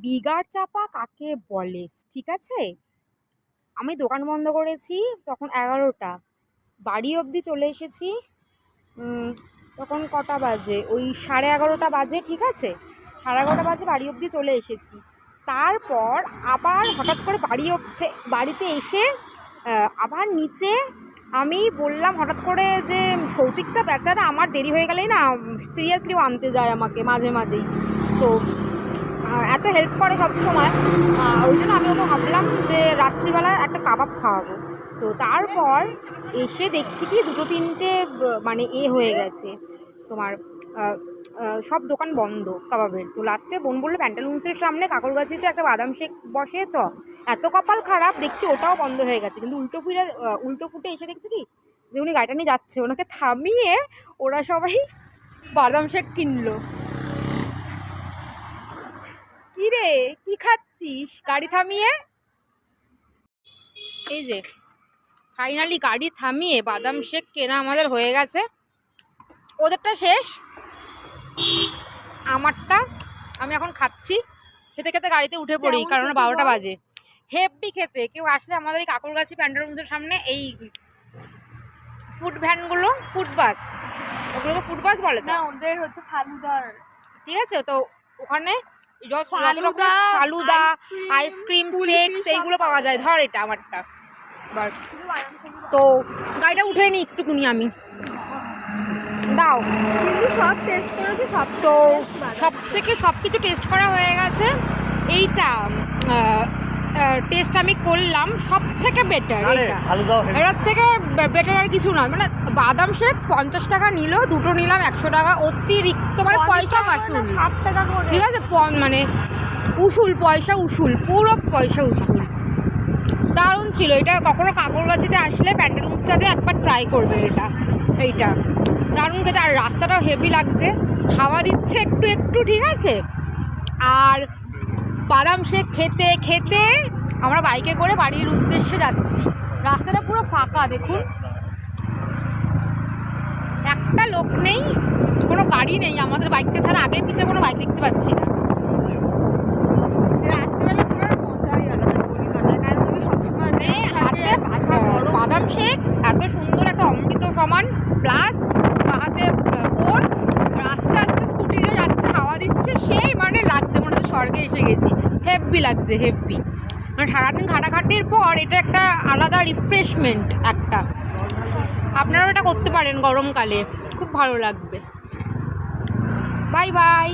Bigger চাপা কাকে বলে, ঠিক আছে? আমি দোকান বন্ধ করেছি তখন 11টা, বাড়ি অবধি চলে এসেছি তখন কটা বাজে, ওই 11:30 বাজে, ঠিক আছে? 11:30 বাজে বাড়ি অবধি চলে এসেছি। তারপর আবার হঠাৎ করে বাড়িতে এসে আবার নিচে আমি বললাম হঠাৎ করে যে সৌতিকটা বেচারা আমার দেরি হয়ে গেলেই না সিরিয়াসলিও আনতে যায় আমাকে মাঝে মাঝেই, তো এত হেল্প করে সব সময়। ওই জন্য আমি ওকে ভাবলাম যে রাত্রিবেলা একটা কাবাব খাওয়াবো। তো তারপর এসে দেখছি কি 2-3টে মানে হয়ে গেছে তোমার, সব দোকান বন্ধ কাবাবের। তো লাস্টে বোন বললো প্যান্টালুন্সের সামনে কাকরগাছিতে একটা বাদাম শেক বসে, এত কপাল খারাপ দেখছি ওটাও বন্ধ হয়ে গেছে। কিন্তু উল্টো ফুটে এসে দেখছি কি যে উনি গাড়িটা নিয়ে যাচ্ছে, ওনাকে থামিয়ে ওরা সবাই বাদাম শেক কিনলো। কি রে, কি খাচ্ছিস গাড়ি থামিয়ে? এই যে ফাইনালি গাড়ি থামিয়ে বাদাম শেক কেনা আমাদের হয়ে গেছে। ওদেরটা শেষ, আমারটা আমি এখন খাচ্ছি। খেতে খেতে গাড়িতে উঠে পড়ি, কারণ 12টা বাজে। হেভি খেতে। কেউ আসলে আমাদের এই কাকরগাছি প্যান্টালুন্সের সামনে এই ফুড ভ্যানগুলো, ফুড বাস, ওগুলোকে ফুড বাস বলে না, ওদের হচ্ছে ফালুদার, ঠিক আছে? তো ওখানে ফালুদা, আইসক্রিম, শেকস এইগুলো পাওয়া যায়। ধর এটা আমারটা, তো গাড়িটা উঠে নি একটুকুনি আমি, দাও। কিন্তু সব টেস্ট করেছি, তো সব থেকে সব কিছু টেস্ট করা হয়ে গেছে। এইটা টেস্ট আমি করলাম, সব থেকে বেটার এইটা, এটার থেকে বেটার আর কিছু না। মানে বাদাম শেক 50 টাকা নিল, দুটো নিলাম 100 টাকা অতিরিক্ত, মানে পয়সা আসুল, ঠিক আছে? মানে উসুল, পয়সা উসুল, পুরো পয়সা উসুল। দারুণ ছিল এটা। কখনো কাকরগাছিতে আসলে প্যান্টালুন্সটাতে একবার ট্রাই করবে এইটা দারুণ খেতে। আর রাস্তাটাও হেভি লাগছে, হাওয়া দিচ্ছে একটু একটু, ঠিক আছে? আর বাদাম শেক খেতে খেতে আমরা বাইকে করে বাড়ির উদ্দেশ্যে যাচ্ছি। রাস্তাটা পুরো ফাঁকা, দেখুন একটা লোক নেই, কোনো গাড়ি নেই আমাদের বাইকটা ছাড়া। আগে পিছিয়ে কোনো বাইক দেখতে পাচ্ছি না। রাত্রিবেলা পুরো মজাই আলাদা কলকাতা, কারণ সবসময় হাতে বাদাম শেক এত সুন্দর একটা অমৃত সমান, প্লাস হাতে ফোন, আস্তে আস্তে স্কুটিতে যাচ্ছে, হাওয়া দিচ্ছে, সেই মানে লাগছে মনে হচ্ছে স্বর্গে এসে গেছি। হেভি লাগছে, হেভি। মানে সারাদিন খাটাখাটির পর এটা একটা আলাদা রিফ্রেশমেন্ট একটা। আপনারাও এটা করতে পারেন গরমকালে, খুব ভালো লাগবে। Bye bye.